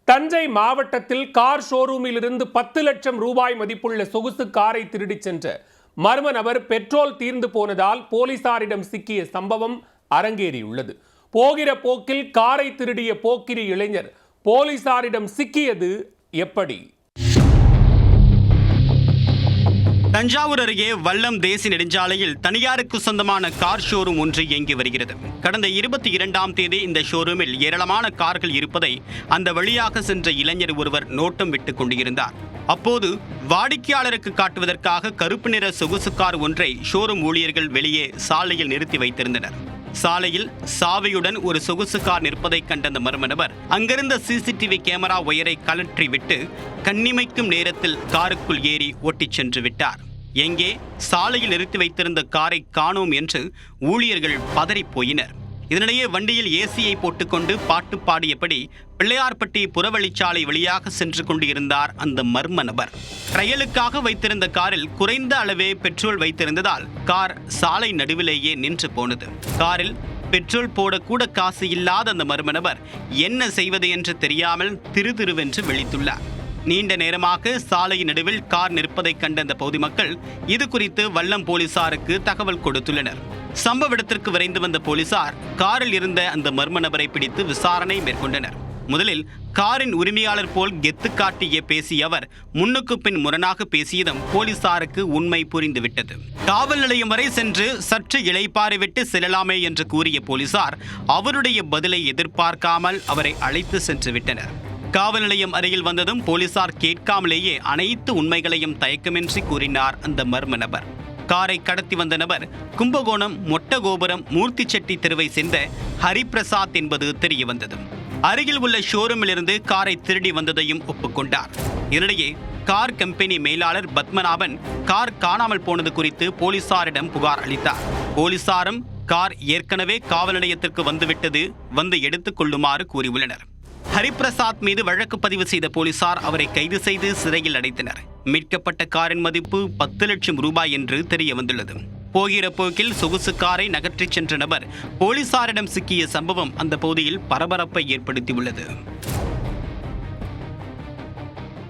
தஞ்சை மாவட்டத்தில் கார் ஷோரூமில் இருந்து 10 லட்சம் ரூபாய் மதிப்புள்ள சொகுசு காரை திருடிச் சென்ற மர்ம நபர் பெட்ரோல் தீர்ந்து போனதால் போலீசாரிடம் சிக்கிய சம்பவம் அரங்கேறியுள்ளது. போகிற போக்கில் காரை திருடிய போக்கிரி இளைஞர் போலீசாரிடம் சிக்கியது எப்படி? தஞ்சாவூர் அருகே வல்லம் தேசிய நெடுஞ்சாலையில் தனியாருக்கு சொந்தமான கார் ஷோரூம் ஒன்று இயங்கி வருகிறது. கடந்த 22ஆம் தேதி இந்த ஷோரூமில் ஏராளமான கார்கள் இருப்பதை அந்த வழியாக சென்ற இளைஞர் ஒருவர் நோட்டம் விட்டுக் கொண்டிருந்தார். அப்போது வாடிக்கையாளருக்கு காட்டுவதற்காக கருப்பு நிற சொகுசு கார் ஒன்றை ஷோரூம் ஊழியர்கள் வெளியே சாலையில் நிறுத்தி வைத்திருந்தனர். சாலையில் சாவியுடன் ஒரு சொகுசு கார் நிற்பதை கண்ட அந்த மர்ம நபர் அங்கிருந்த சிசிடிவி கேமரா ஒயரை கலற்றி விட்டு கண்ணிமைக்கும் நேரத்தில் காருக்குள் ஏறி ஓட்டிச் சென்று விட்டார். எங்கே சாலையில் நிறுத்தி வைத்திருந்த காரை காணோம் என்று ஊழியர்கள் பதறிப் போயினர். இதனிடையே வண்டியில் ஏசியை போட்டுக்கொண்டு பாட்டு பாடியபடி பிள்ளையார்பட்டி புறவழிச்சாலை வழியாக சென்று கொண்டு இருந்தார் அந்த மர்ம நபர். ட்ரையலுக்காக வைத்திருந்த காரில் குறைந்த அளவே பெட்ரோல் வைத்திருந்ததால் கார் சாலை நடுவிலேயே நின்று போனது. காரில் பெட்ரோல் போடக்கூட காசு இல்லாத அந்த மர்ம நபர் என்ன செய்வது என்று தெரியாமல் திருதிருவென்று விழித்துள்ளார். நீண்ட நேரமாக சாலை நடுவில் கார் நிற்பதை கண்ட அந்த பகுதி மக்கள் இது குறித்து வல்லம் போலீசாருக்கு தகவல் கொடுத்துள்ளனர். சம்பவ இடத்திற்கு விரைந்து வந்த போலீசார் காரில் இருந்த அந்த மர்ம நபரை பிடித்து விசாரணை மேற்கொண்டனர். முதலில் காரின் உரிமையாளர் போல் கெத்து காட்டிய பேசிய அவர் முன்னுக்கு பின் முரணாக பேசியதும் போலீசாருக்கு உண்மை புரிந்துவிட்டது. காவல் நிலையம் வரை சென்று சற்று இளைப்பாறிவிட்டு செல்லலாமே என்று கூறிய போலீசார் அவருடைய பதிலை எதிர்பார்க்காமல் அவரை அழைத்து சென்று விட்டனர். காவல் நிலையம் அருகில் வந்ததும் போலீசார் கேட்காமலேயே அனைத்து உண்மைகளையும் தயக்கமின்றி கூறினார் அந்த மர்ம நபர். காரை கடத்தி வந்த நபர் கும்பகோணம் மொட்டகோபுரம் மூர்த்தி செட்டி தெருவை சேர்ந்த ஹரிபிரசாத் என்பது தெரிய வந்தது. அருகில் உள்ள ஷோரூமில் இருந்து காரை திருடி வந்ததையும் ஒப்புக்கொண்டார். இதனிடையே கார் கம்பெனி மேலாளர் பத்மநாபன் கார் காணாமல் போனது குறித்து போலீசாரிடம் புகார் அளித்தார். போலீசாரும் கார் ஏற்கனவே காவல் நிலையத்திற்கு வந்துவிட்டது, வந்து எடுத்துக் கொள்ளுமாறு கூறியுள்ளனர். ஹரிபிரசாத் மீது வழக்கு பதிவு செய்த போலீசார் அவரை கைது செய்து சிறையில் அடைத்தனர். மீட்கப்பட்ட காரின் மதிப்பு 10 லட்சம் ரூபாய் என்று தெரிய வந்துள்ளது. போகிற போக்கில் சொகுசு காரை நகற்றிச் சென்ற நபர் போலீசாரிடம் சிக்கிய சம்பவம் அந்த பகுதியில் பரபரப்பை ஏற்படுத்தியுள்ளது.